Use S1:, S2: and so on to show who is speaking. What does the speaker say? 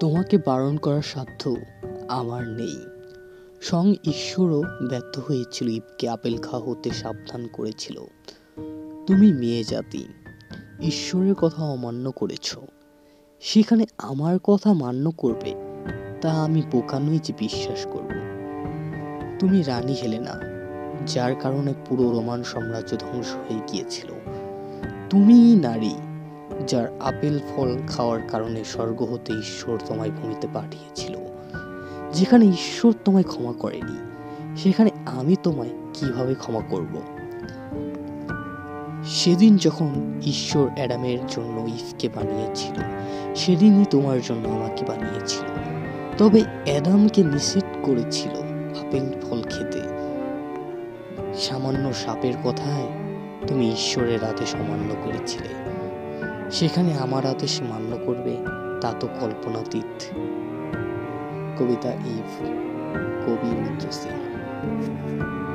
S1: তোমাকে বারণ করার সাধ্য আমার নেই। স্বয়ং ঈশ্বরও ব্যর্থ হয়েছিল ইভকে আপেল খাওয়া হতে সাবধান করেছিল। তুমি মেয়ে জাতি, ঈশ্বরের কথা অমান্য করেছ, সেখানে আমার কথা মান্য করবে, তা আমি বোকা নই যে বিশ্বাস করব। তুমি রানী হেলেনা, যার কারণে পুরো রোমান সাম্রাজ্য ধ্বংস হয়ে গিয়েছিল। তুমিই নারী, যার আপেল ফল খাওয়ার কারণে স্বর্গ হতে ঈশ্বর তোমায় ভূমিতে পাঠিয়েছিল। যেখানে ঈশ্বর তোমায় ক্ষমা করেনি, সেখানে আমি তোমায় কিভাবে ক্ষমা করব? সেদিন যখন ঈশ্বর অ্যাডামের জন্য ইভকে বানিয়েছিল, সেদিনই তোমার জন্য আমাকে বানিয়েছিল। তবে অ্যাডামকে নিষেধ করেছিল আপেল ফল খেতে। সামান্য সাপের কথায় তুমি ঈশ্বরের আদেশ অমান্য করেছিলে। সেখানে আমার আদেশ মান্য করবে, তা তো কল্পনাতীত। কবিতা ইভ, কবি রুদ্র সিং।